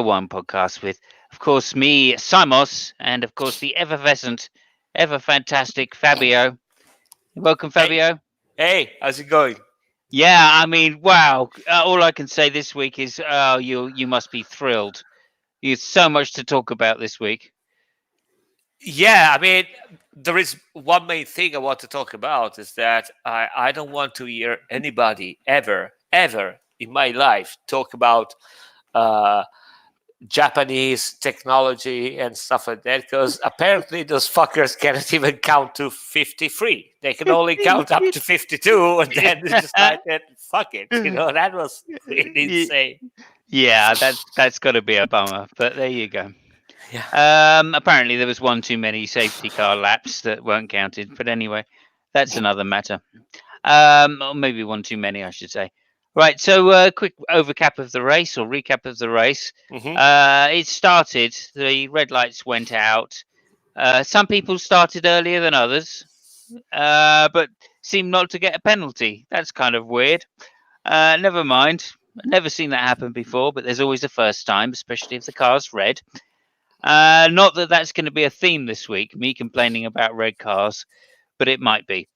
One podcast with, of course, me, Simos, and of course the effervescent, ever fantastic Fabio. Welcome, Hey, Fabio. hey, how's it going? Yeah, I mean, wow. All I can say this week is, oh, you must be thrilled. There's so much to talk about this week. Yeah, I mean, there is one main thing I want to talk about is that I don't want to hear anybody ever in my life talk about uh, Japanese technology and stuff like that because apparently those fuckers cannot even count to 53. They can only count up to 52 and then they decided, fuck it. That was really insane. Yeah, that's got to be a bummer. But there you go. Yeah. Apparently there was one too many safety car laps that weren't counted. But anyway, that's another matter. Or maybe one too many, I should say. Right, so quick overcap of the race or recap of the race. Hmm. It started. The red lights went out. Some people started earlier than others, but seemed not to get a penalty. That's kind of weird. Never mind. Never seen that happen before, but there's always a first time, especially if the car's red. Not that that's going to be a theme this week, me complaining about red cars, but it might be.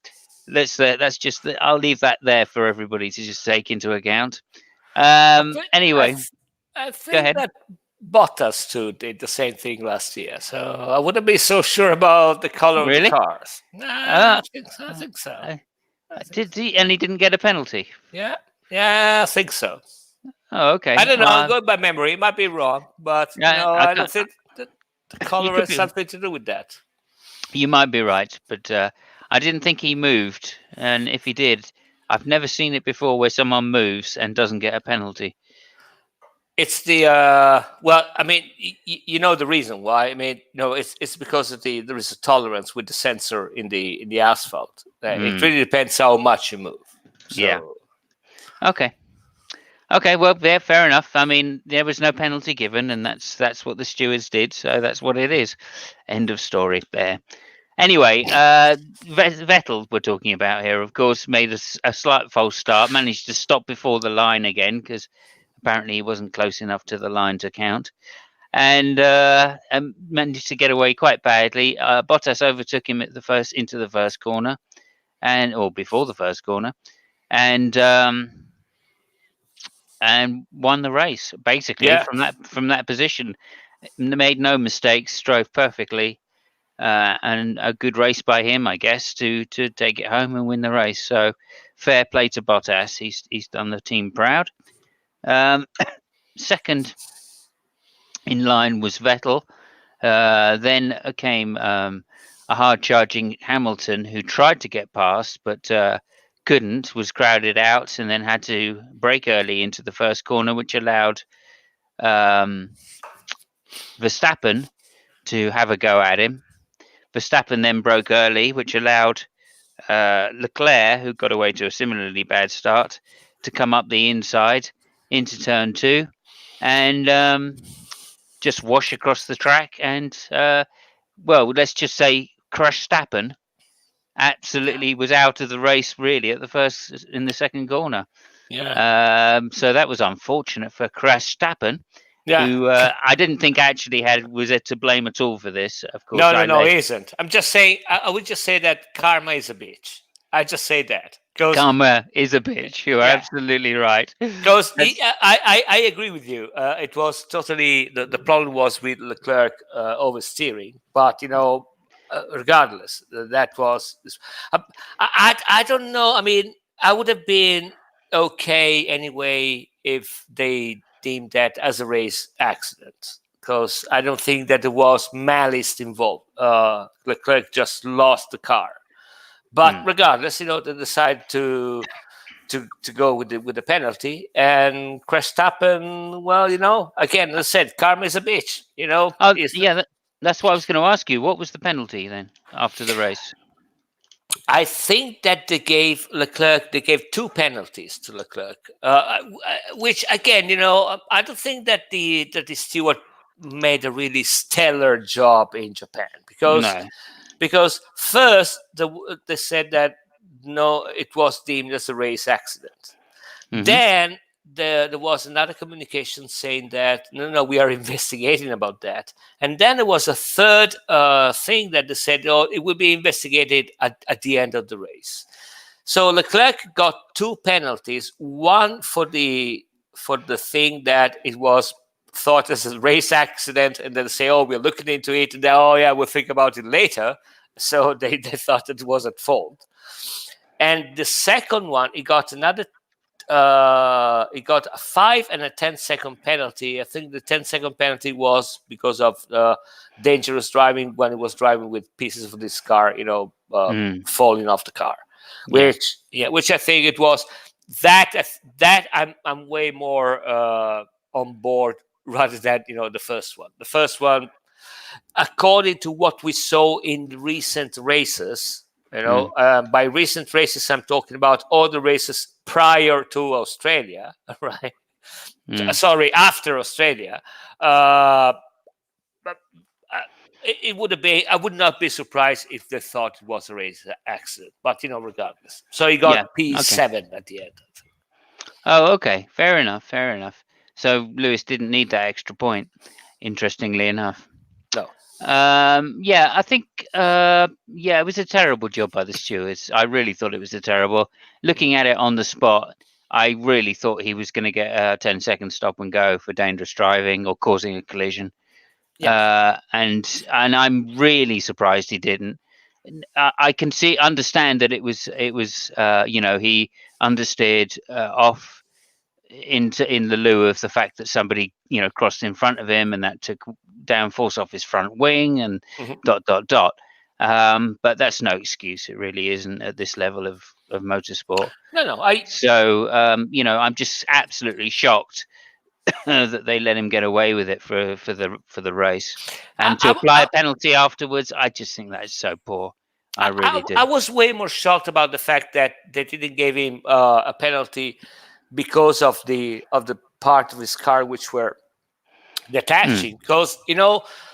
That's just. I'll leave that there for everybody to just take into account. I think, I, Anyway, th- I go think ahead. that Bottas too did the same thing last year, so I wouldn't be so sure about the color of the Really? cars. Uh, I uh, think so. uh, I think did so. he? And he didn't get a penalty. Yeah, yeah, I think so. Oh, I okay. don't know. I'm going by memory. It might be wrong, but Yeah, I I don't can't. think that the You color could has be. something to do with that. You might be right, but I didn't think he moved. And if he did, I've never seen it before where someone moves and doesn't get a penalty. It's the well, I mean, you know the reason why. I mean, no, it's because of there is a tolerance with the sensor in the asphalt. It Mm, really depends how much you move. yeah. So Okay. Okay. Well, yeah, fair enough. I mean, there was no penalty given, and that's what the stewards did. So that's what it is. End of story there. Anyway, Vettel we're talking about here, of course, made a slight false start, managed to stop before the line again because apparently he wasn't close enough to the line to count, and managed to get away quite badly. Bottas overtook him at the first into the first corner, and or before the first corner, and um, and won the race basically yeah, from that position. Made no mistakes, drove perfectly, and a good race by him, I guess, to take it home and win the race. So fair play to Bottas. He's done the team proud. Um, Second in line was Vettel. Then came a hard charging Hamilton who tried to get past but couldn't, was crowded out, and then had to brake early into the first corner, which allowed um, Verstappen to have a go at him. Verstappen then broke early, which allowed Leclerc, who got away to a similarly bad start, to come up the inside into turn two and just wash across the track and, well, let's just say crush Stappen. Absolutely was out of the race really at the first in the second corner. yeah, So that was unfortunate for Crash Stappen, yeah. who I didn't think actually was to blame at all for this. Of course, No, no, I no, led it isn't. I'm just saying. I would just say that karma is a bitch. I just say that because Karma is a bitch. You are yeah, absolutely right. because That's I agree with you. It was totally the problem was with Leclerc oversteering, but regardless, that was. I, I don't know. I mean, I would have been okay anyway if they deemed that as a race accident. Because I don't think that there was malice involved. Leclerc just lost the car, but mm. regardless, they decided to go with the penalty and Verstappen. Well, again, as I said, karma is a bitch. Oh, Is yeah. That's what I was going to ask you. What was the penalty then after the race? I think that they gave two penalties to Leclerc, which again, I don't think that the steward made a really stellar job in Japan No. because first they said that no, it was deemed as a race accident. Hmm. Then there was another communication saying that no, no, we are investigating about that. And then there was a third thing that they said, oh, it will be investigated at the end of the race. So Leclerc got two penalties, one for the thing that it was thought as a race accident, and then say, oh, we're looking into it, and then, oh yeah, we'll think about it later. So they thought that it was at fault. And the second one, he got another he got a 5 and a 10-second penalty. I think the 10-second penalty was because of dangerous driving when he was driving with pieces of this car, falling off the car. Yeah. Which I think it was that I'm way more on board rather than the first one. The first one, according to what we saw in recent races, by recent races, I'm talking about all the races prior to Australia, right? Sorry, after Australia. But it would have been. I would not be surprised if they thought it was a race accident. But regardless, so he got Yeah. Okay. P7 at the end. Oh, okay. Fair enough. Fair enough. So Lewis didn't need that extra point. Interestingly enough. No. Yeah, I think yeah, it was a terrible job by the stewards. I really thought it was a terrible. Looking at it on the spot, I really thought he was going to get a 10-second stop and go for dangerous driving or causing a collision. Yeah. And I'm really surprised he didn't. I can understand that it was he understeered off in the lieu of the fact that somebody crossed in front of him and that took downforce off his front wing and dot dot dot. But that's no excuse. It really isn't at this level of motorsport. No. So I'm just absolutely shocked that they let him get away with it for the race, and to apply a penalty afterwards. I just think that is so poor. I really do. I was way more shocked about the fact that they didn't give him a penalty because of the part of his car which were detaching. Because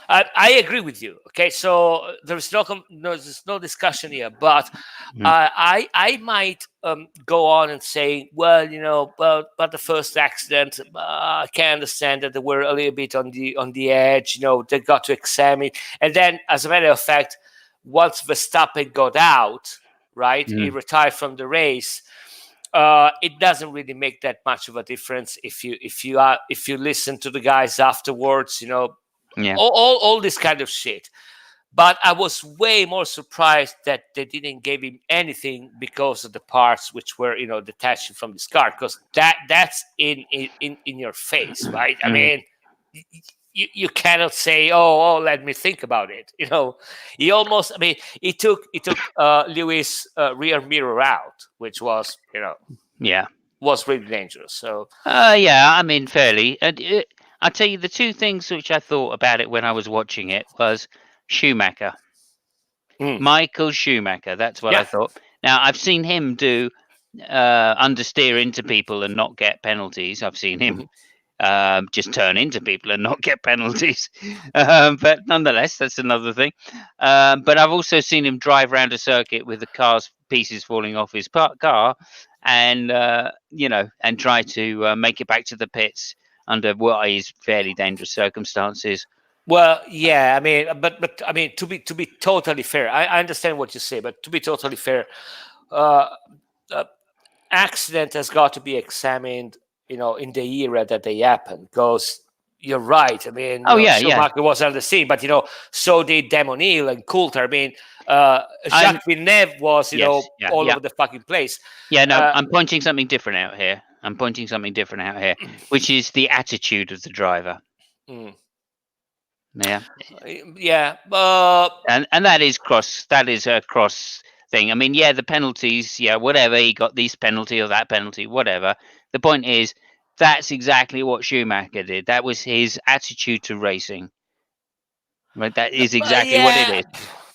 I agree with you. Okay, so there's no discussion here, but I might go on and say, well, but the first accident, I can understand that they were a little bit on the edge. They got to examine, and then, as a matter of fact, once Verstappen got out, right, he retired from the race. It doesn't really make that much of a difference if you listen to the guys afterwards, all this kind of shit. But I was way more surprised that they didn't give him anything because of the parts which were detaching from this car, because that's in your face, right? I mean, you cannot say, oh, let me think about it. He almost, he took Lewis' rear mirror out, which was was really dangerous. So yeah, I mean, fairly. And I'll tell you the two things which I thought about it when I was watching it was Schumacher, Michael Schumacher. That's what I thought. Now I've seen him do understeer into people and not get penalties. I've seen him just turn into people and not get penalties. But nonetheless, that's another thing. But I've also seen him drive around a circuit with the car's pieces falling off his car, and and try to make it back to the pits under what is fairly dangerous circumstances. Well, yeah, but to be totally fair, I understand what you say, but to be totally fair, accident has got to be examined, in the era that they happened, because you're right. Schumacher was on the scene, but so did Damon Hill and Coulter. Jacques Villeneuve was, all over the fucking place. Yeah, no, I'm pointing something different out here. Which is the attitude of the driver. Yeah. And that is a cross thing. I mean, yeah, the penalties, whatever, he got this penalty or that penalty, whatever. The point is, that's exactly what Schumacher did. That was his attitude to racing. Right? That is exactly what it is.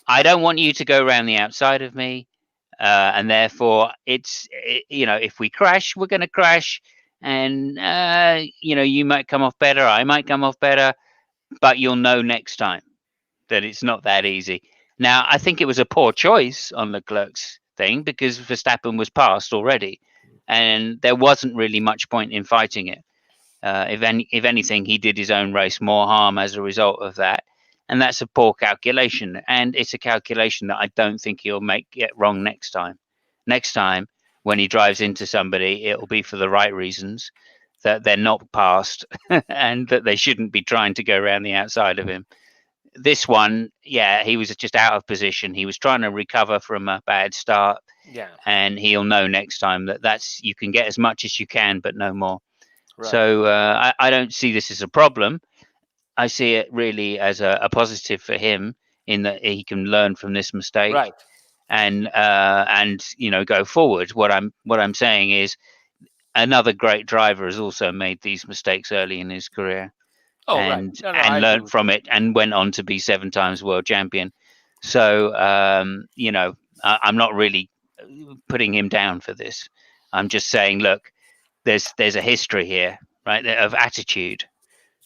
I don't want you to go around the outside of me, and therefore if we crash, we're going to crash, and you might come off better, I might come off better, but you'll know next time that it's not that easy. Now, I think it was a poor choice on Leclerc's thing because Verstappen was passed already, and there wasn't really much point in fighting it. If anything, he did his own race more harm as a result of that, and that's a poor calculation. And it's a calculation that I don't think he'll get wrong next time. Next time, when he drives into somebody, it'll be for the right reasons, that they're not past, and that they shouldn't be trying to go around the outside of him. This one, yeah, he was just out of position. He was trying to recover from a bad start, Yeah. and he'll know next time that you can get as much as you can, but no more. Right. So I don't see this as a problem. I see it really as a positive for him, in that he can learn from this mistake, Right. and go forward. What I'm saying is, another great driver has also made these mistakes early in his career, Oh, right. and No, no, I agree learned with from you. it, and went on to be 7 times world champion. So I'm not really putting him down for this. I'm just saying, look, there's a history here, right, of attitude,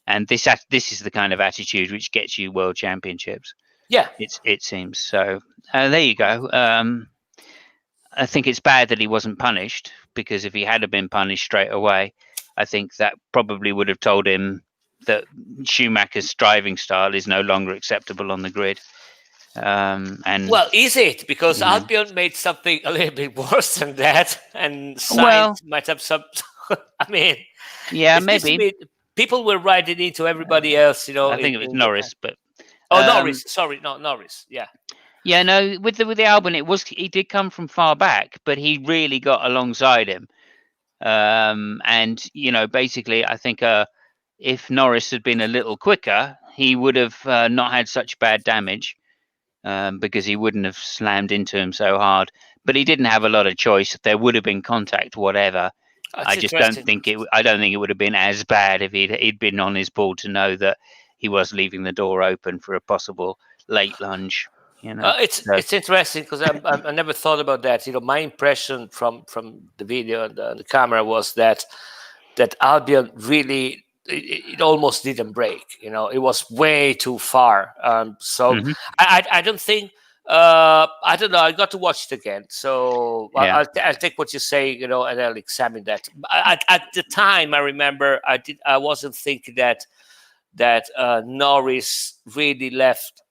and this is the kind of attitude which gets you world championships. Yeah. It seems so. There you go. I think it's bad that he wasn't punished, because if he had been punished straight away, I think that probably would have told him that Schumacher's driving style is no longer acceptable on the grid. And Well, is it? Because you know, Albion made something a little bit worse than that, and well, Science might have some. I mean, yeah, it seems to maybe. me people were writing into everybody else, I think it was in Japan. Norris, but Oh, um, Norris. Sorry, no, Norris. Yeah. yeah, no, with the Albon, he did come from far back, but he really got alongside him. And basically, I think if Norris had been a little quicker, he would have not had such bad damage, because he wouldn't have slammed into him so hard. But he didn't have a lot of choice. There would have been contact, whatever. That's I just don't interesting. think I don't think it would have been as bad if he'd been on his ball to know that he was leaving the door open for a possible late lunge. So It's interesting because I never thought about that. My impression from the video and the camera was that Albion really it almost didn't break. It was way too far. So mhm, I don't think. I don't know. I got to watch it again, so yeah, I'll take what you say, and I'll examine that. At the time, I remember I wasn't thinking that Norris really left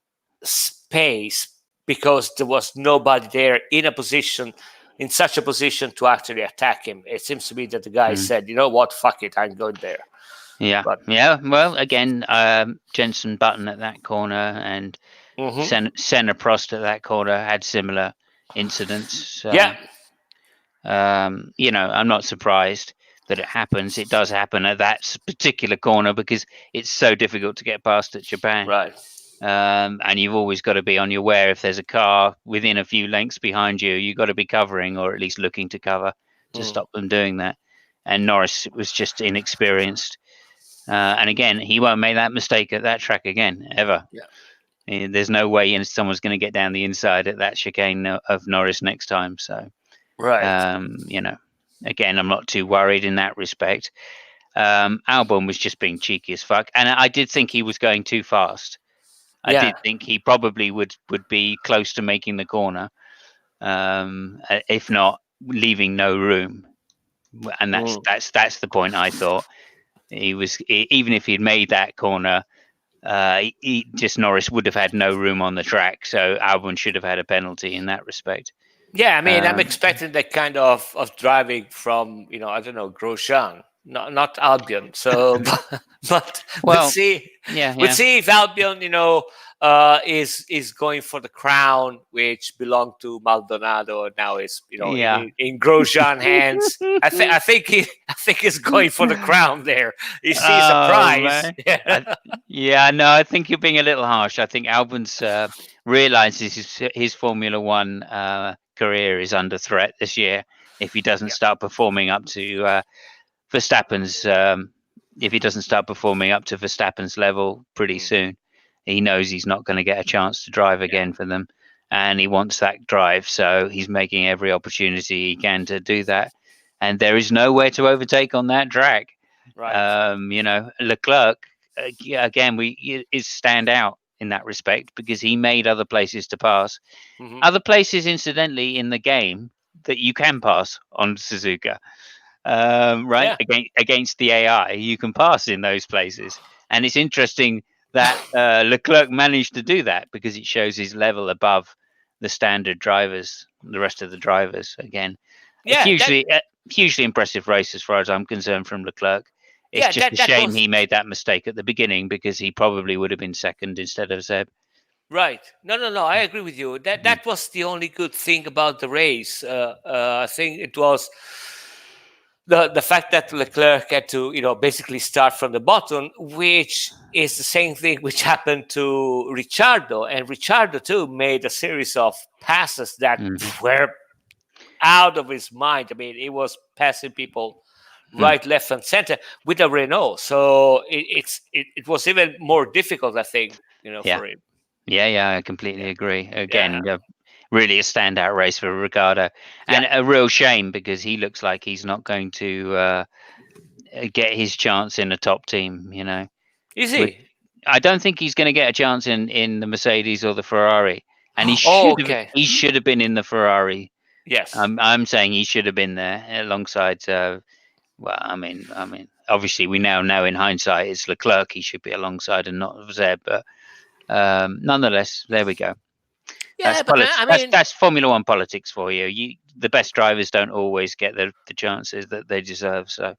space because there was nobody there in such a position to actually attack him. It seems to me that the guy mm, said, "You know what? Fuck it, I'm going there." yeah, But yeah. Well, again, Jenson Button at that corner, and hmm Senna Prost at that corner had similar incidents. yeah, So I'm not surprised that it happens. It does happen at that particular corner because it's so difficult to get past at Japan. right. And you've always got to be on your aware. If there's a car within a few lengths behind you, you've got to be covering, or at least looking to cover, to Mm, stop them doing that. And Norris was just inexperienced. And again, he won't make that mistake at that track again, ever. yeah, There's no way someone's going to get down the inside at that chicane of Norris next time. So, right. um, you know, again, I'm not too worried in that respect. Albon was just being cheeky as fuck, and I did think he was going too fast. I Yeah. did think he probably would be close to making the corner, if not leaving no room. And that's Mm. that's that's the point. I thought he was, even if he'd made that corner, just Norris would have had no room on the track. So Albon should have had a penalty in that respect. Yeah, I mean, I'm Um, expecting that kind of driving from, I don't know, Grosjean, not Albion. So, but we'll well, see. yeah, We'll yeah, see if Albion, is going for the crown, which belonged to Maldonado, and now is, yeah. in Grosjean hands. I think he's going for the crown there. He sees a Oh prize. man. Yeah, no, I think you're being a little harsh. I think Albon's realizes his Formula One career is under threat this year if he doesn't Yeah. start performing up to Verstappen's. If he doesn't start performing up to Verstappen's level pretty Mm, soon, he knows he's not going to get a chance to drive yeah. again for them, and he wants that drive. So he's making every opportunity he can to do that. And there is nowhere to overtake on that track. Right. Leclerc, again, is stand out in that respect because he made other places to pass. hmm Other places, incidentally, in the game that you can pass on Suzuka, right? Yeah. Against the AI, you can pass in those places, and it's interesting that Leclerc managed to do that because it shows his level above the standard drivers, the rest of the drivers. Again, a Yeah, that hugely impressive race as far as I'm concerned from Leclerc. It's yeah, just a that shame was he made that mistake at the beginning because he probably would have been second instead of Zeb. right. No, no, no. I agree with you. Mhm. That was the only good thing about the race. I think it was the fact that Leclerc had to, basically start from the bottom, which is the same thing which happened to Ricciardo, and Ricciardo too made a series of passes that Mhm. were out of his mind. I mean, he was passing people Mm. right, left, and center with a Renault, so it was even more difficult, I think, Yeah, for him. yeah, I completely Yeah, agree. yeah, Again, really a standout race for Ricardo, yeah. and a real shame because he looks like he's not going to get his chance in a top team. Is With he? I don't think he's going to get a chance in the Mercedes or the Ferrari, and Oh, okay. he should have been in the Ferrari. Yes. I'm saying he should have been there alongside. Well, obviously we now know in hindsight it's Leclerc he should be alongside and not Zeb, but nonetheless, there we go. That's Yeah, but politics. I mean, That's Formula One politics for you. The best drivers don't always get the chances that they deserve. So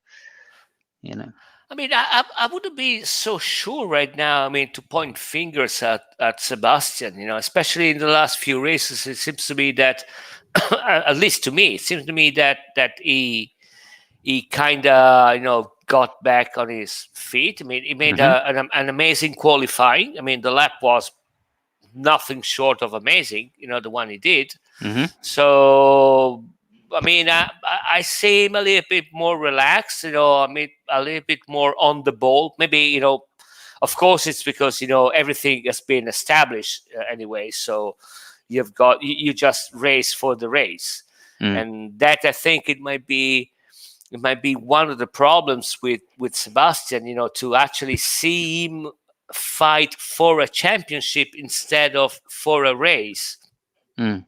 you know. I wouldn't be so sure right now. I mean, to point fingers at Sebastian, especially in the last few races, it seems to me that, at least to me, it seems to me that he kind of got back on his feet. I mean, he made Hmm. an amazing qualifying. I mean, the lap was nothing short of amazing. The one he did. Hmm. So, I mean, I seem a little bit more relaxed, I mean, a little bit more on the ball. Maybe, of course, it's because, everything has been established anyway. So you just race for the race. Mm. And that, I think it might be one of the problems with Sebastian, to actually see him fight for a championship instead of for a race. Mm.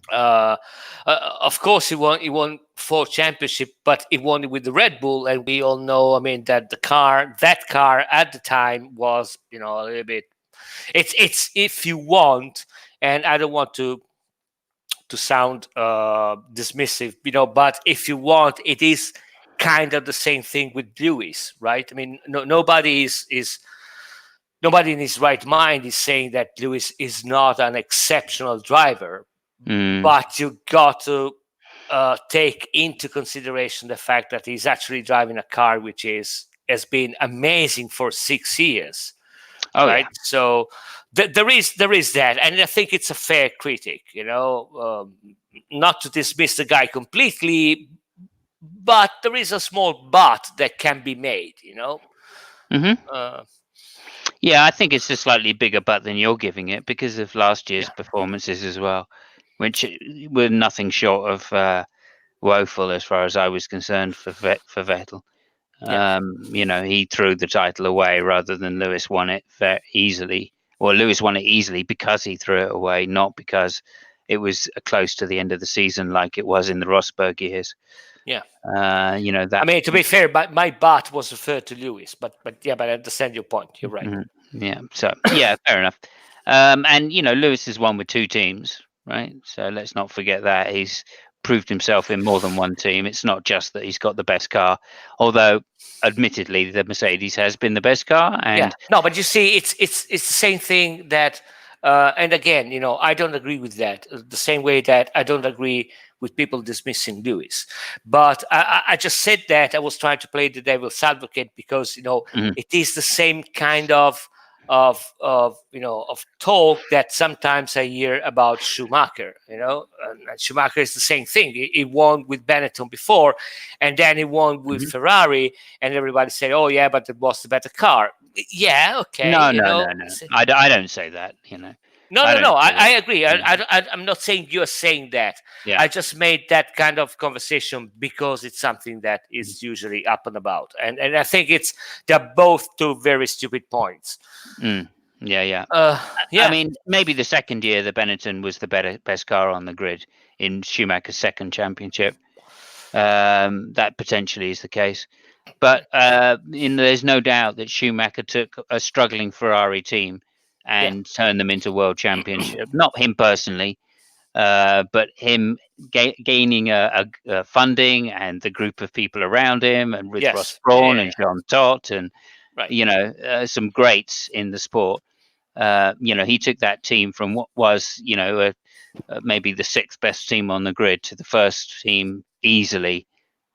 Of course, he won 4 championship, but he won it with the Red Bull, and we all know. I mean, that that car at the time was, a little bit. It's if you want, and I don't want to sound dismissive, but if you want, it is kind of the same thing with Lewis, right? I mean, nobody is nobody in his right mind is saying that Lewis is not an exceptional driver, Mm. but you got to take into consideration the fact that he's actually driving a car which has been amazing for 6 years, Oh yeah. right? So there is that, and I think it's a fair critic, not to dismiss the guy completely, but there is a small but that can be made, Hmm. uh, Yeah, I think it's a slightly bigger butt than you're giving it because of last year's yeah, performances as well, which were nothing short of woeful as far as I was concerned for Vettel. yeah, He threw the title away rather than Lewis won it very easily. Well, Lewis won it easily because he threw it away, not because it was close to the end of the season like it was in the Rosberg years. yeah. I That. mean, to be fair, my but was referred to Lewis, but yeah, but I understand your point. You're right. Mhm. Yeah. So yeah, fair enough. And Lewis has won with two teams, right? So let's not forget that he's proved himself in more than one team. It's not just that he's got the best car, although admittedly the Mercedes has been the best car. Yeah, And no, but you see, it's the same thing that, and again, I don't agree with that. The same way that I don't agree with people dismissing Lewis. But I just said that I was trying to play the devil's advocate because mhm, it is the same kind of talk that sometimes I hear about Schumacher. And Schumacher is the same thing. He won with Benetton before, and then he won with mhm. Ferrari, and everybody said, "Oh yeah, but it was the better car." Yeah, okay, No, no, no, no. I don't say that. no, I no, don't no. I, say I that. agree. Yeah. I'm not saying you're saying that. Yeah. I just made that kind of conversation because it's something that is usually up and about, and I think they're both two very stupid points. Mm. Yeah, yeah. Uh, I yeah, mean, maybe the second year the Benetton was the best car on the grid in Schumacher's second championship. That potentially is the case. But there's no doubt that Schumacher took a struggling Ferrari team Yeah. and turned them into world championship. Not him personally, but him gaining a funding and the group of people around him, and with Ross Yes. Yeah. Brawn Yeah. and Yeah. Jean Todt and Right. some greats in the sport. He took that team from what was maybe the sixth best team on the grid to the first team easily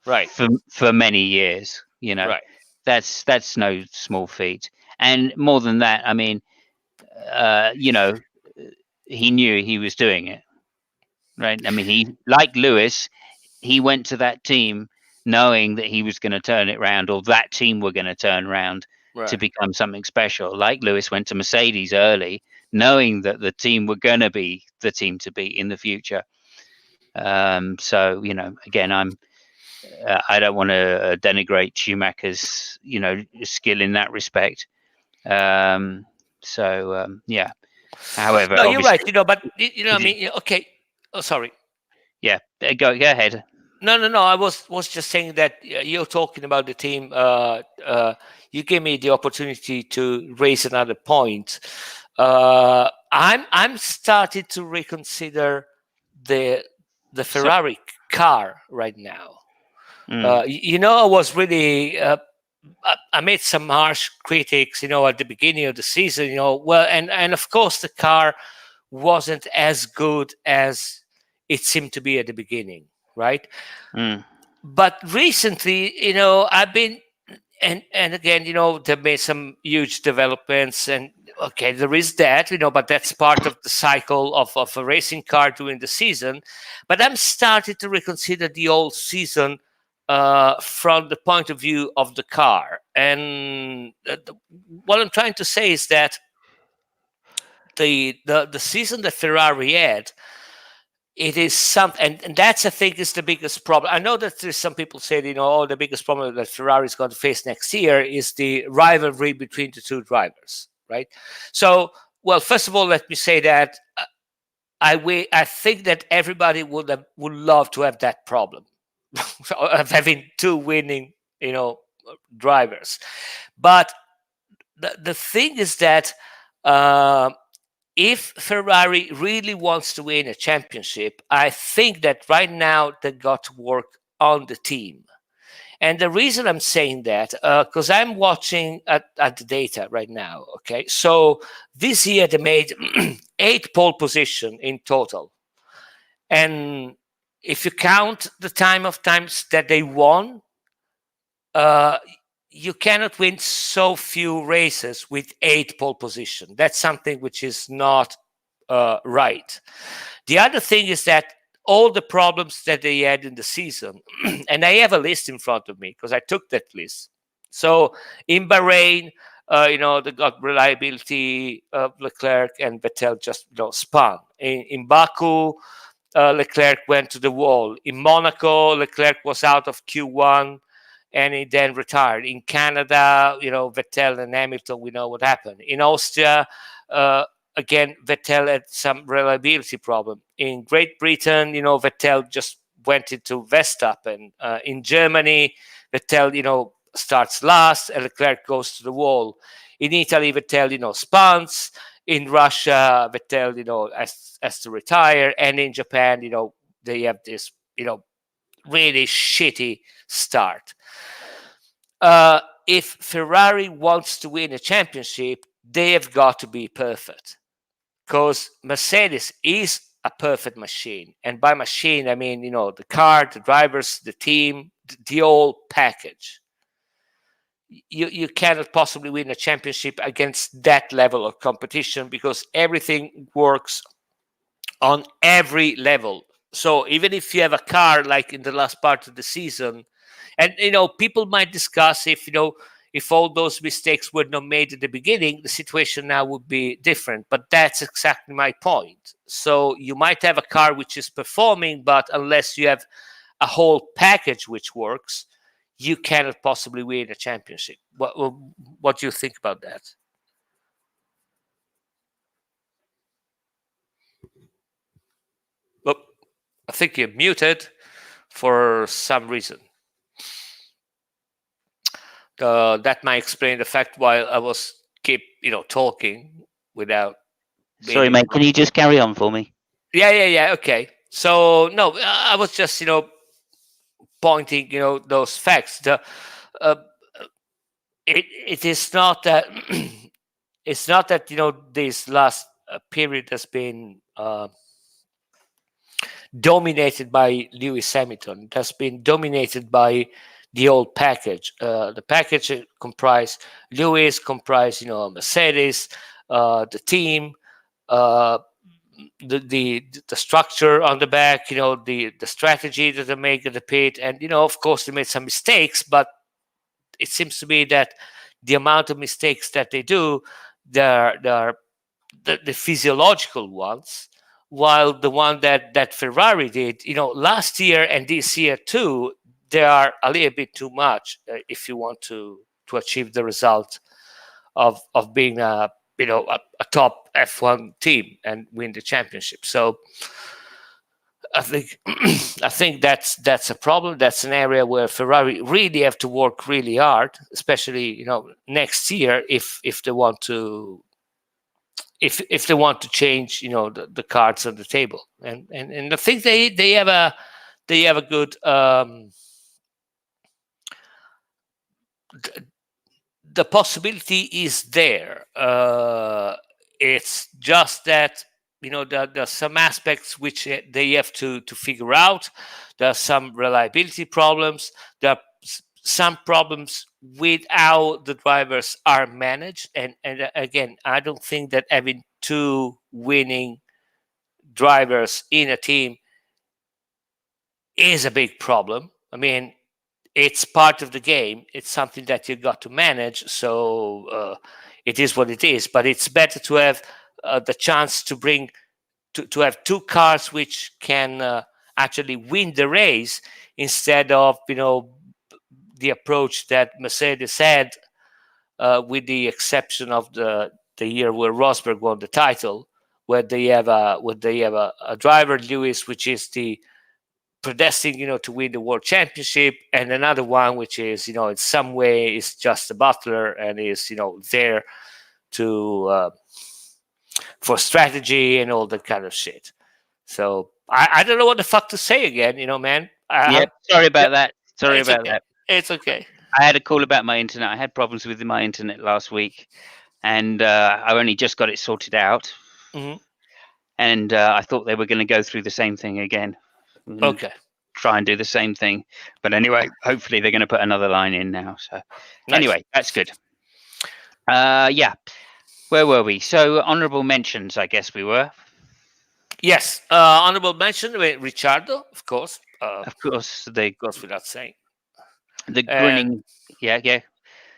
Right. for many years. Right. That's no small feat. And more than that, I mean, uh, you know, he knew he was doing it, right? I mean, he, like Lewis, he went to that team knowing that he was going to turn it round, or that team were going to turn round to Right. become something special. Like Lewis went to Mercedes early, knowing that the team were going to be the team to beat in the future. So again, I don't want to denigrate Schumacher's skill in that respect. Yeah. However, No, you're obviously, right. But I mean, okay. Oh, sorry. yeah. Go ahead. No, no, no. I was just saying that you're talking about the team. You gave me the opportunity to raise another point. I'm starting to reconsider the So, Ferrari car right now. mm, I was really I made some harsh critics, at the beginning of the season. Well, and of course the car wasn't as good as it seemed to be at the beginning, right? mm, But recently, I've been and again, they made some huge developments, and okay, there is that, but that's part of the cycle of a racing car during the season. But I'm starting to reconsider the whole season from the point of view of the car. And what I'm trying to say is that the season that Ferrari had, it is something, and that's, I think, is the biggest problem. I know that there's some people say, oh, the biggest problem that Ferrari is going to face next year is the rivalry between the two drivers, right? So, well, first of all, let me say that I think that everybody would love to have that problem of having two winning, drivers. But the thing is that uh, if Ferrari really wants to win a championship, I think that right now they got to work on the team. And the reason I'm saying that, because I'm watching at the data right now. Okay, so this year they made 8 pole position in total, and if you count the time of times that they won, uh, you cannot win so few races with 8 pole position. That's something which is not right. The other thing is that all the problems that they had in the season, and I have a list in front of me because I took that list. So in Bahrain, they got reliability of Leclerc and Vettel just spun. In Baku, Leclerc went to the wall. In Monaco, Leclerc was out of Q1 and he then retired. In Canada, Vettel and Hamilton, we know what happened. In Austria, again, Vettel had some reliability problem. In Great Britain, Vettel just went into Verstappen. In Germany, Vettel, starts last and Leclerc goes to the wall. In Italy, Vettel, spuns. In Russia, Vettel, has to retire. And in Japan, they have this, really shitty start. If Ferrari wants to win a championship, they have got to be perfect, because Mercedes is a perfect machine. And by machine, I mean, the car, the drivers, the team, the whole package. You cannot possibly win a championship against that level of competition, because everything works on every level. So even if you have a car like in the last part of the season, and people might discuss if all those mistakes were not made at the beginning, the situation now would be different. But that's exactly my point. So you might have a car which is performing, but unless you have a whole package which works, you cannot possibly win a championship. What do you think about that? Well, I think you're muted. for some reason. That might explain the fact why I was keep talking without Sorry, meaning. mate. Can you just carry on for me? Yeah. Okay. So no, I was just pointing those facts. Uh, it is not that it's not that this last period has been dominated by Lewis Hamilton. It has been dominated by the old package. The package comprised Lewis, comprised Mercedes, the team, uh, the structure on the back, the strategy that they make at the pit, and of course they made some mistakes, but it seems to me that the amount of mistakes that they do, they're the physiological ones, while the one that Ferrari did, last year and this year too, they are a little bit too much if you want to achieve the result of being a top F1 team and win the championship. So I think I think that's a problem. That's an area where Ferrari really have to work really hard, especially next year if they want to if they want to change the cards on the table. And I think they have a good the possibility is there. It's just that there's some aspects which they have to figure out. There are some reliability problems. There are some problems with how the drivers are managed. And again, I don't think that having two winning drivers in a team is a big problem. I mean, it's part of the game. It's something that you got to manage. So it is what it is. But it's better to have the chance to bring to have two cars which can actually win the race instead of the approach that Mercedes had, with the exception of the year where Rosberg won the title, where they have a driver Lewis, which is the predestined, to win the world championship, and another one which is, in some way is just a butler and is, there to for strategy and all that kind of shit. So I don't know what the fuck to say again, man. Yeah. Sorry Yeah, about that. Sorry it's about okay. that. It's okay. I had a call about my internet. I had problems with my internet last week, and I only just got it sorted out. Hmm. And I thought they were going to go through the same thing again and Okay. try and do the same thing. But anyway, hopefully they're going to put another line in now. So Nice. anyway, that's good. Yeah. Where were we? So honourable mentions, I guess we were. Yes. Honorable mention with Ricciardo, of course. Of course, Goes without saying. the And grinning, yeah,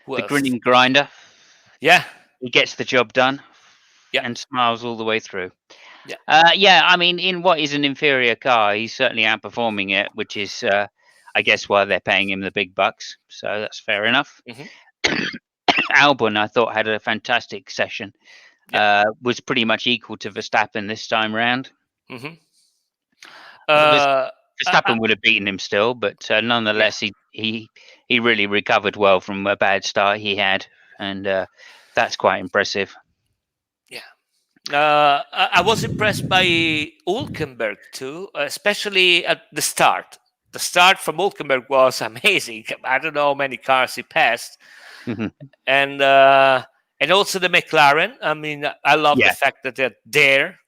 who the else? grinning grinder. Yeah. He gets the job done Yeah. and smiles all the way through. Yeah. Yeah, I mean, in what is an inferior car, he's certainly outperforming it, which is, I guess, why they're paying him the big bucks. So that's fair enough. Hmm. Albon, I thought, had a fantastic session. Yeah. Was pretty much equal to Verstappen this time round. Hmm. Verstappen I, would have beaten him still, but yeah. nonetheless, he really recovered well from a bad start he had, and that's quite impressive. Yeah. I was impressed by Hulkenberg too, especially at the start. The start from Hulkenberg was amazing. I don't know how many cars he passed, and also the McLaren. I mean, I love the Yeah, fact that they're there.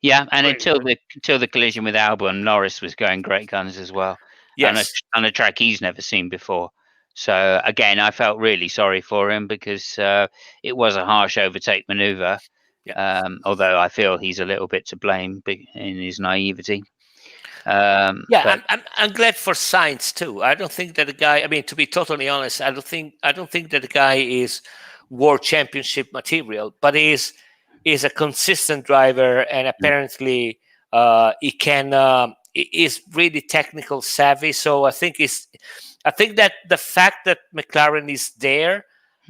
yeah, and Really, really. until the collision with Albon, Norris was going great guns as well, Yes. on a track he's never seen before. So again, I felt really sorry for him because it was a harsh overtake manoeuvre. Yeah. Although I feel he's a little bit to blame in his naivety. Yeah, But I'm glad for Sainz too. I don't think that the guy. I mean, to be totally honest, I don't think that the guy is world championship material, but is a consistent driver, and apparently he can he is really technical savvy. So I think that the fact that McLaren is there,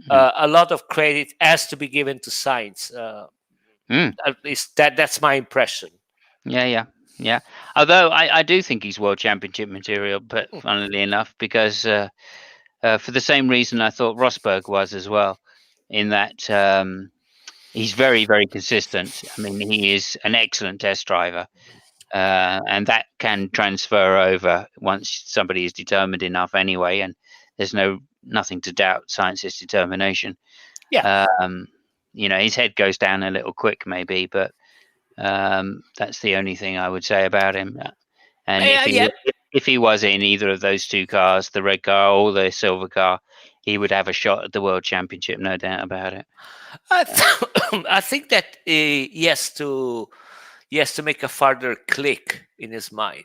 a lot of credit has to be given to Sainz. mm, At least that's my impression. yeah, yeah. Yeah. Although I do think he's world championship material, but funnily enough, because for the same reason I thought Rosberg was as well, in that he's very, very consistent. I mean, he is an excellent test driver, and that can transfer over once somebody is determined enough anyway, and there's nothing to doubt science's determination. Yeah. Um, his head goes down a little quick maybe, but that's the only thing I would say about him. And Yeah, yeah. if he was in either of those two cars, the red car or the silver car, he would have a shot at the world championship, no doubt about it. I think that he has to make a further click in his mind,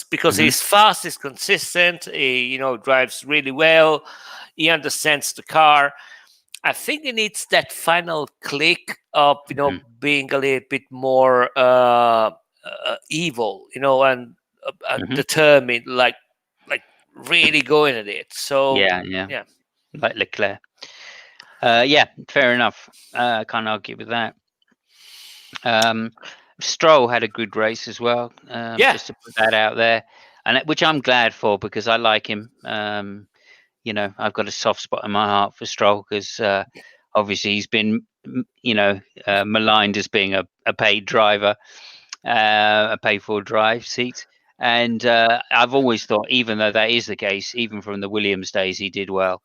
because Hmm. he's fast, he's consistent, he drives really well, he understands the car. I think he needs that final click of Hmm. being a little bit more evil, and Hmm. determined, like really going at it. So Yeah, yeah, yeah, like Leclerc. Yeah, fair enough. Can't argue with that. Um, Stroll had a good race as well. yeah, Just to put that out there, and which I'm glad for because I like him. I've got a soft spot in my heart for Stroll because obviously he's been, maligned as being a paid driver, a paid for drive seat. And I've always thought, even though that is the case, even from the Williams days, he did well.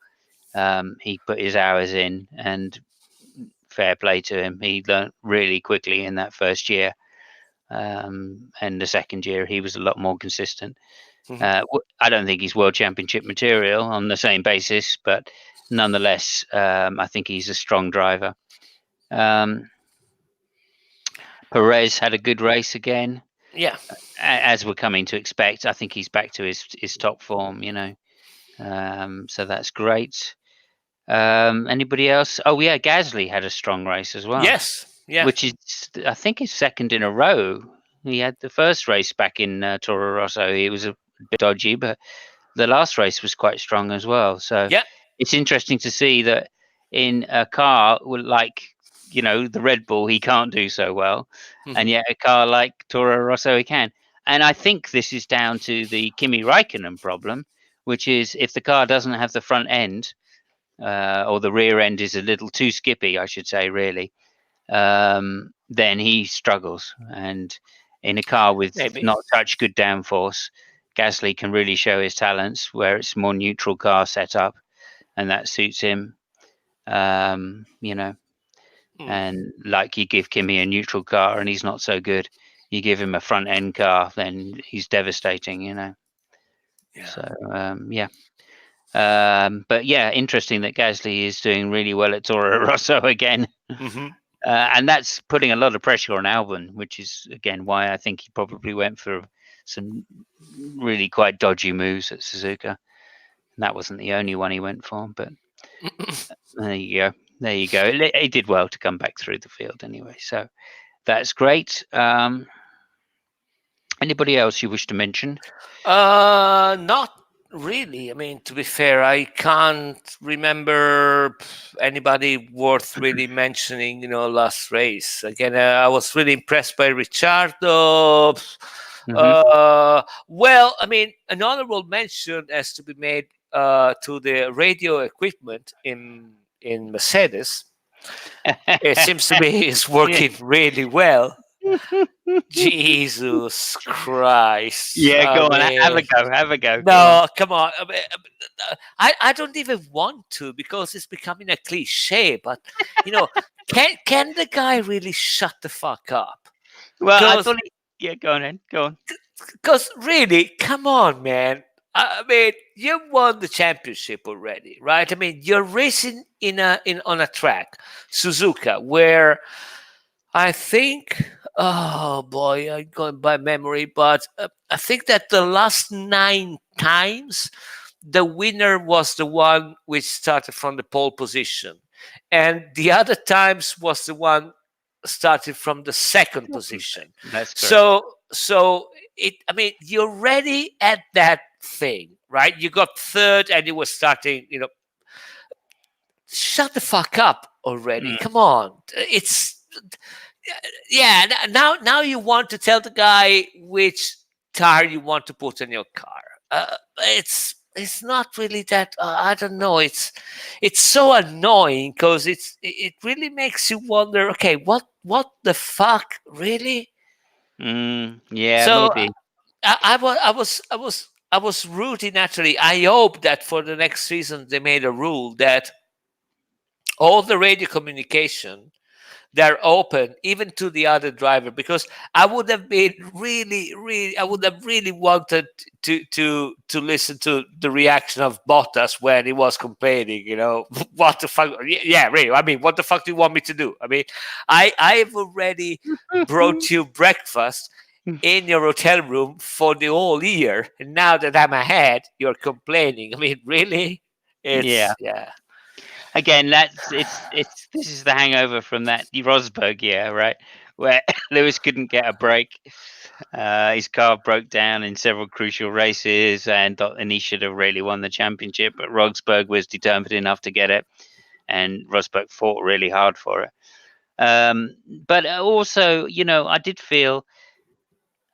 He put his hours in, and fair play to him. He learnt really quickly in that first year, and the second year he was a lot more consistent. mhm, I don't think he's world championship material on the same basis, but nonetheless, I think he's a strong driver. Um, Perez had a good race again, yeah. as we're coming to expect. I think he's back to his top form, so that's great. Anybody else? Oh yeah, Gasly had a strong race as well, Yes, yeah, which is I think his second in a row. He had the first race back in Toro Rosso. He was a bit dodgy, but the last race was quite strong as well. So yeah. it's interesting to see that in a car like the Red Bull, he can't do so well, and Mhm. yet a car like Toro Rosso he can. And I think this is down to the Kimi Raikkonen problem, which is if the car doesn't have the front end, or the rear end is a little too skippy, I should say, really, then he struggles. And in a car with Maybe. not such good downforce, Gasly can really show his talents where it's more neutral car setup, and that suits him. Um, you know, Mm, and like you give Kimi a neutral car and he's not so good. You give him a front end car, then he's devastating. yeah. So yeah. But yeah, interesting that Gasly is doing really well at Toro Rosso again. Hmm. And that's putting a lot of pressure on Albon, which is again why I think he probably went for some really quite dodgy moves at Suzuka. And that wasn't the only one he went for, but there you go. There you go. He did well to come back through the field anyway, so that's great. Anybody else you wish to mention? Not really. I mean, to be fair, I can't remember anybody worth really mentioning. Last race again. I was really impressed by Ricciardo. Hmm. Well, I mean, an honorable mention has to be made to the radio equipment in Mercedes. It seems to me it's Yeah. working really well. Jesus Christ! Yeah, I go on. Have a mean, go. Have a go. Go on. no, come on. I don't even want to because it's becoming a cliche. But you know, can the guy really shut the fuck up? Well, I Because thought. Yeah, go on then. Go on. because really, come on, man. I mean, you won the championship already, right? I mean, you're racing in on a track, Suzuka, where I think, oh boy, I'm going by memory, but I think that the last 9 times, the winner was the one which started from the pole position, and the other times was the one started from the second position. That's correct. So it, I mean, you're ready at that thing, right? You got third, and you were starting, shut the fuck up already. Mm. Come on, it's yeah. Now you want to tell the guy which tire you want to put in your car. It's not really that. I don't know. It's so annoying because it really makes you wonder. Okay, what the fuck really? Yeah, So maybe. I was rooting naturally. I hope that for the next season they made a rule that all the radio communication they're open even to the other driver, because I would have been really I would have really wanted to listen to the reaction of Bottas when he was complaining, what the fuck. Yeah, really, I mean, what the fuck do you want me to do? I mean, I've already brought you breakfast in your hotel room for the whole year, and now that I'm ahead you're complaining. I mean, really, Yeah. it's yeah. Again, it's this is the hangover from that Rosberg year, right? Where Lewis couldn't get a break. His car broke down in several crucial races, and he should have really won the championship. But Rosberg was determined enough to get it, and Rosberg fought really hard for it. But also, I did feel,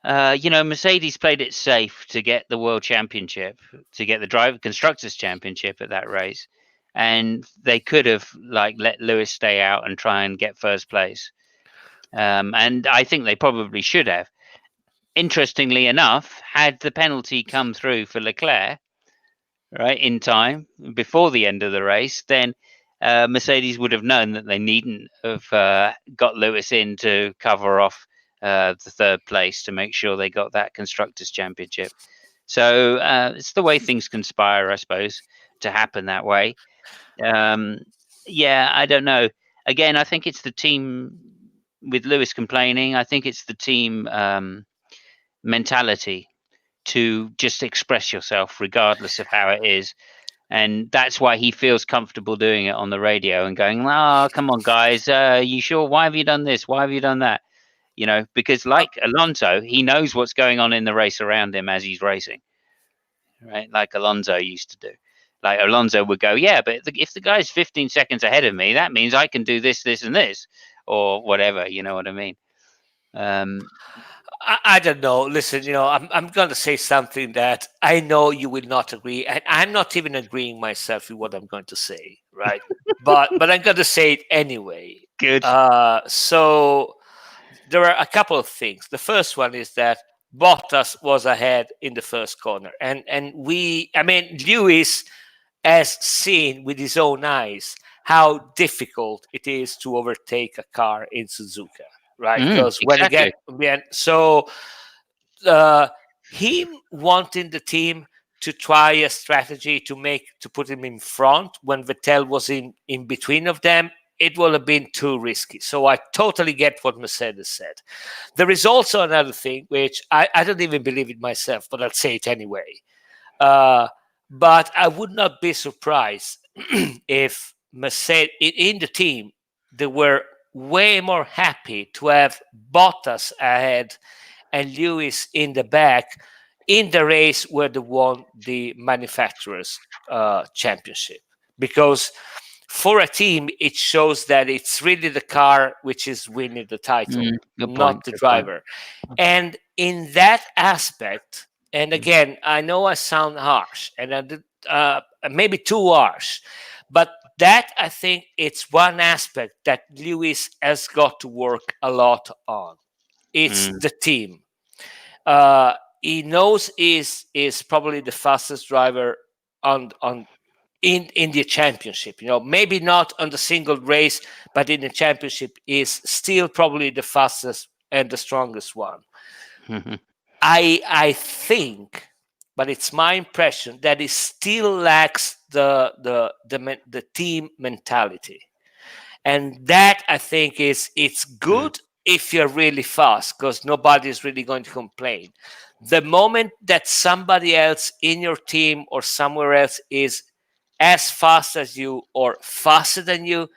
Mercedes played it safe to get the world championship, to get the driver constructors championship at that race, and they could have let Lewis stay out and try and get first place. And I think they probably should have. Interestingly enough, had the penalty come through for Leclerc, right, in time before the end of the race, then Mercedes would have known that they needn't have got Lewis in to cover off the third place to make sure they got that constructors championship. So it's the way things conspire, I suppose, to happen that way. Um, yeah, I don't know. Again, I think it's the team with Lewis complaining. I think it's the team mentality to just express yourself regardless of how it is. And that's why he feels comfortable doing it on the radio and going, "Oh, come on, guys, you sure? Why have you done this? Why have you done that?" Because like Alonso, he knows what's going on in the race around him as he's racing, right? Like Alonso used to do. Like Alonso would go, "Yeah, but if the guy's 15 seconds ahead of me, that means I can do this, this, and this, or whatever." You know what I mean? Um, I don't know. Listen, I'm going to say something that I know you will not agree, and I'm not even agreeing myself with what I'm going to say, right? But I'm going to say it anyway. good. So there are a couple of things. The first one is that Bottas was ahead in the first corner, and I mean, Lewis has seen with his own eyes how difficult it is to overtake a car in Suzuka, right? Because when you Exactly. get so uh, him wanting the team to try a strategy to put him in front when Vettel was in between of them, it would have been too risky. So I totally get what Mercedes said. There is also another thing which I don't even believe it myself, but I'll say it anyway. Uh, but I would not be surprised if Mercedes in the team they were way more happy to have Bottas ahead and Lewis in the back in the race where they won the manufacturers championship, because for a team it shows that it's really the car which is winning the title, Good point. not the Good point. driver. And in that aspect, and again, I know I sound harsh and maybe too harsh, but that I think it's one aspect that Lewis has got to work a lot on. It's Mm, the team. Uh, he knows is probably the fastest driver on in the championship. Maybe not on the single race, but in the championship is still probably the fastest and the strongest one. mhm, I think, but it's my impression that it still lacks the team mentality, and that I think it's mm, good if you're really fast because nobody's really going to complain. The moment that somebody else in your team or somewhere else is as fast as you or faster than you,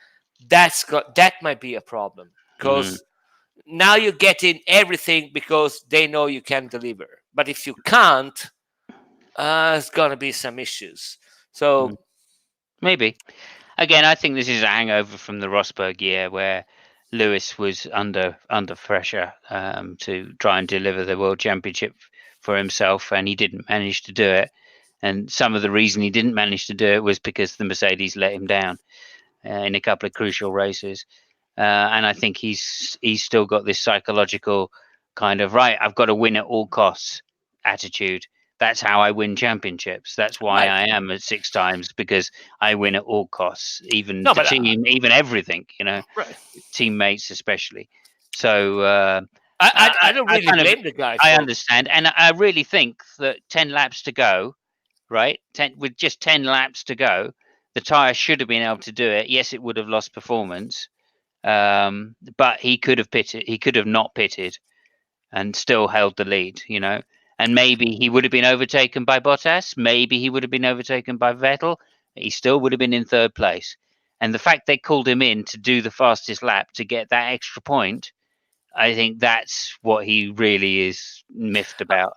that might be a problem mm, because now you're getting everything because they know you can deliver. But if you can't, it's gonna be some issues. mm. So Maybe. Again, I think this is a hangover from the Rosberg year where Lewis was under pressure to try and deliver the world championship for himself, and he didn't manage to do it. And some of the reason he didn't manage to do it was because the Mercedes let him down in a couple of crucial races. And I think he's still got this psychological kind of right. I've got to win at all costs attitude. That's how I win championships. That's why Right. I am at 6 times, because I win at all costs, even No, the but team, even everything. right. Teammates especially. So I don't I really kind of blame the guy I for. understand, and I really think that 10 laps to go, right? With just 10 laps to go, the tyre should have been able to do it. Yes, it would have lost performance, but he could have pitted. He could have not pitted and still held the lead. And maybe he would have been overtaken by Bottas. Maybe he would have been overtaken by Vettel. He still would have been in third place. And the fact they called him in to do the fastest lap to get that extra point, I think that's what he really is miffed about.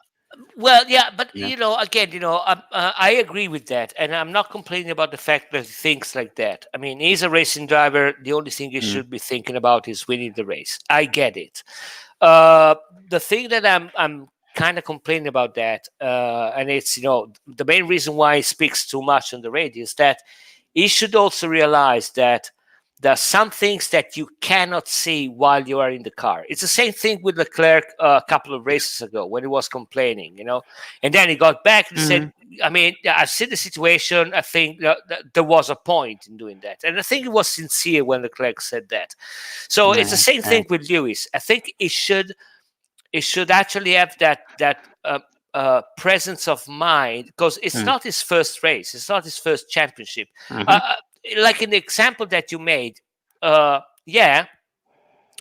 Well, yeah, but You know. again, I agree with that, and I'm not complaining about the fact that he thinks like that. I mean, he's a racing driver. The only thing he Mm, should be thinking about is winning the race. I get it. Uh, the thing that I'm kind of complaining about that, and it's the main reason why he speaks too much on the radio is that he should also realize that there are some things that you cannot see while you are in the car. It's the same thing with Leclerc a couple of races ago when he was complaining, and then he got back and said, mm, I mean, I've seen the situation. I think there was a point in doing that. And I think it was sincere when Leclerc said that. So it's the yeah, same yeah, thing with Lewis. I think it should actually have presence of mind, because it's mm, not his first race, it's not his first championship. mhm. Uh, uh, like in the example that you made, yeah,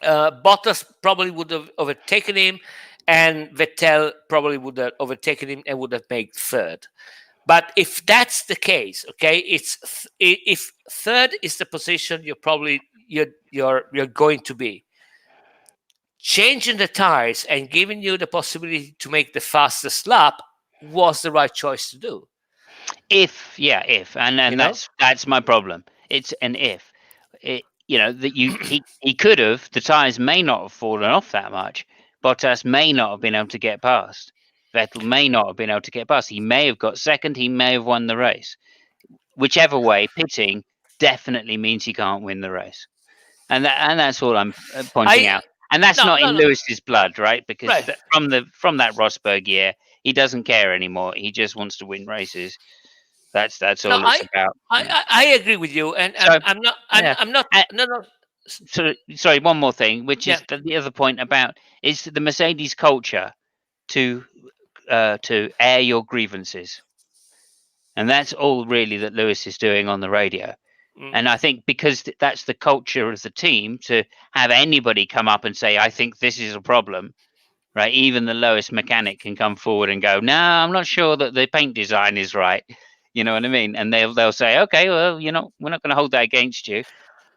Bottas probably would have overtaken him, and Vettel probably would have overtaken him and would have made third. But if that's the case, okay, if third is the position you're going to be, changing the tires and giving you the possibility to make the fastest lap was the right choice to do. If, You and know, that's my problem. It's an if. That he could have. The tires may not have fallen off that much. Bottas may not have been able to get past. Vettel may not have been able to get past. He may have got second. He may have won the race. Whichever way, pitting definitely means he can't win the race. And that's all I'm pointing I out. And that's no not no in no Lewis's blood, right? Because right. from that Rosberg year, he doesn't care anymore. He just wants to win races. That's No, all it's about. I agree with you, and So I'm not yeah. I'm not Uh, no no sorry, one more thing, which yeah. is the other point about is the Mercedes culture to air your grievances, and that's all really that Lewis is doing on the radio. Mm. And I think because that's the culture of the team, to have anybody come up and say, "I think this is a problem," right? Even the lowest mechanic can come forward and go, "No, I'm not sure that the paint design is right." You know what I mean? And they'll say, "Okay, well, we're not going to hold that against you."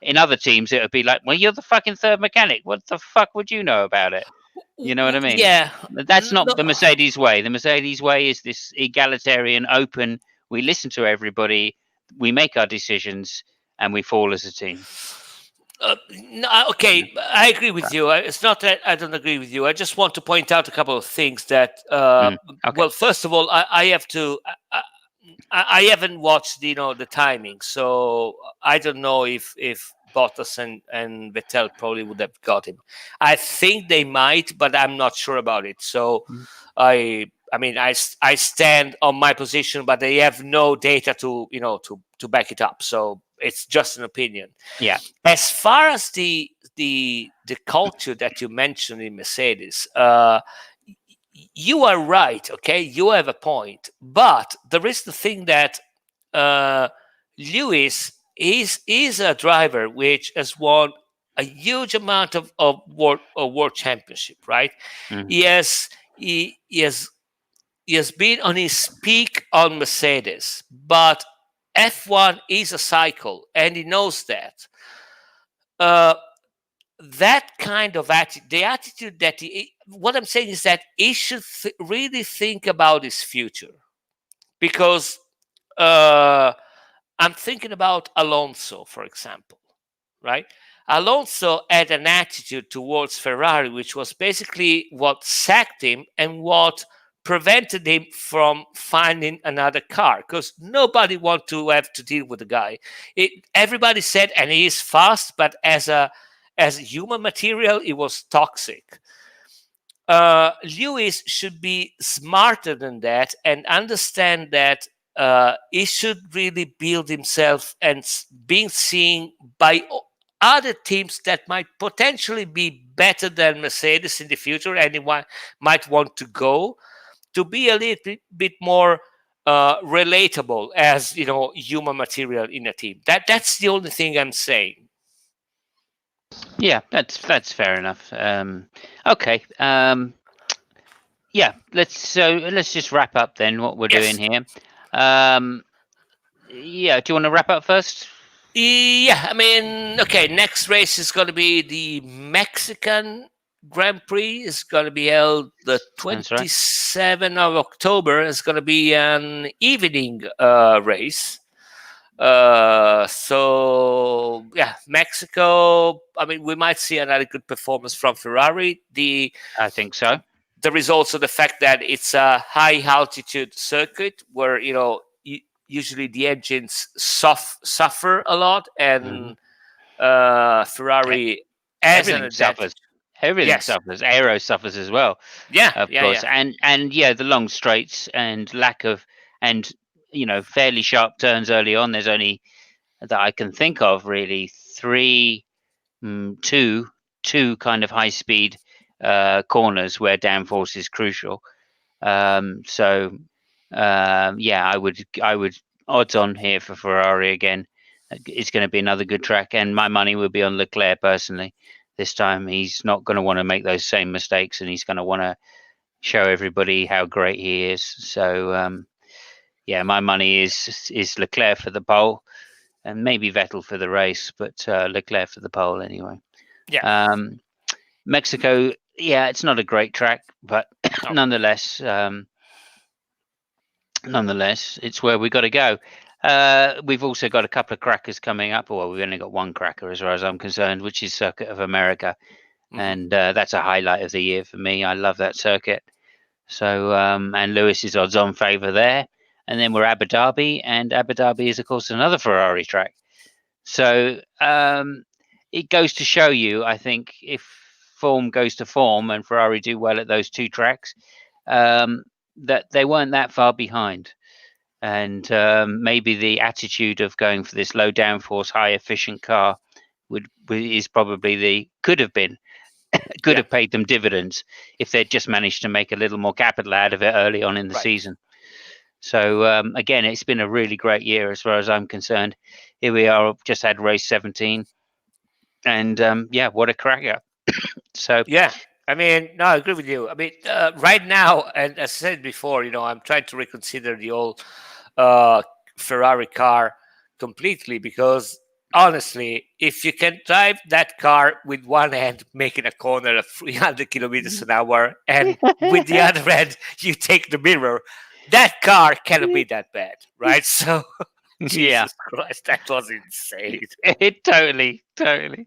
In other teams, it would be like, "Well, you're the fucking third mechanic. What the fuck would you know about it?" You know what I mean? Yeah. That's not No, the Mercedes way. The Mercedes way is this egalitarian, open. We listen to everybody. We make our decisions, and we fall as a team. no, You know? okay, I agree with you. It's not that I don't agree with you. I just want to point out a couple of things that, Okay. well, first of all, I have to. I haven't watched, the timing, so I don't know if Bottas and Vettel probably would have got him. I think they might, but I'm not sure about it. So Mm, I mean, I stand on my position, but I have no data to back it up. So it's just an opinion. yeah. As far as the culture that you mentioned in Mercedes, you are right. Okay, you have a point, but there is the thing that uh, Lewis is a driver which has won a huge amount of world championship, right? Mm, He has been on his peak on Mercedes, but F1 is a cycle, and he knows that. Uh, that kind of attitude, the attitude that what I'm saying is that he should really think about his future, because uh, I'm thinking about Alonso, for example, right? Alonso had an attitude towards Ferrari, which was basically what sacked him and what prevented him from finding another car, because nobody wanted to have to deal with the guy. Everybody said, and he is fast, but as human material, it was toxic. Lewis should be smarter than that and understand that he should really build himself and being seen by other teams that might potentially be better than Mercedes in the future. Anyone might want to go to be a little bit more relatable as human material in a team. That's the only thing I'm saying. Yeah, that's fair enough. Okay. Yeah, let's just wrap up then what we're doing Yes. here. Yeah, do you want to wrap up first? Yeah, I mean, okay, next race is going to be the Mexican Grand Prix. It's going to be held the That's right. 27th of October. It's going to be an evening race. So, yeah, Mexico, I mean, we might see another good performance from Ferrari. I think so. There is also the fact that it's a high altitude circuit where, usually the engines suffer a lot, Mhm. and Ferrari has an Everything advantage. suffers. Everything Yes. suffers. Aero suffers as well, Yeah. of Yeah. course. Yeah. And yeah, the long straights and lack of and fairly sharp turns early on. There's only that I can think of really three, two kind of high speed corners where downforce is crucial. So yeah, I would odds on here for Ferrari again. It's going to be another good track, and my money would be on Leclerc personally. This time, he's not going to want to make those same mistakes, and he's going to want to show everybody how great he is. So yeah, my money is Leclerc for the pole, and maybe Vettel for the race, but Leclerc for the pole anyway. Yeah. Um, Mexico, yeah, it's not a great track, but No. nonetheless, it's where we got to go. We've also got a couple of crackers coming up. Well, we've only got one cracker as far as I'm concerned, which is Circuit of America, Hmm. and that's a highlight of the year for me. I love that circuit. So, and Lewis is odds-on favour there, and then we're Abu Dhabi, and Abu Dhabi is of course another Ferrari track. So it goes to show you, I think, if form goes to form and Ferrari do well at those two tracks, that they weren't that far behind. And maybe the attitude of going for this low downforce, high efficient car is probably could Yeah. have paid them dividends if they'd just managed to make a little more capital out of it early on in the Right. season. So again, it's been a really great year as far as I'm concerned. Here we are, just had race 17, and yeah, what a cracker! So Yeah. I mean, no, I agree with you. I mean, right now, and as I said before, I'm trying to reconsider the old uh, Ferrari car completely, because honestly, if you can drive that car with one hand making a corner at 300 kilometers an hour, and with the other hand you take the mirror, that car cannot be that bad, right? So, yeah, Jesus Christ, that was insane. it totally. The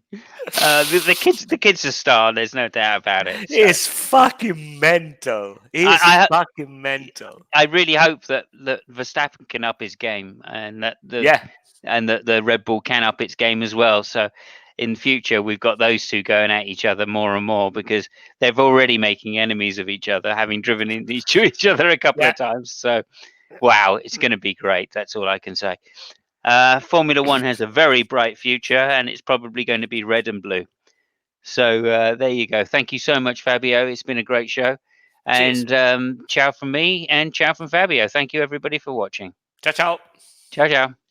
kid's a star. There's no doubt about it. So It's fucking mental. It's I fucking mental. I really hope that Verstappen can up his game, and that Yeah, the Red Bull can up its game as well. So in future, we've got those two going at each other more and more because they're already making enemies of each other, having driven into each other a couple yeah, of times. So wow, it's going to be great. That's all I can say. Formula One has a very bright future, and it's probably going to be red and blue. So there you go. Thank you so much, Fabio. It's been a great show. cheers. And ciao from me and ciao from Fabio. Thank you, everybody, for watching. Ciao, ciao. Ciao, ciao.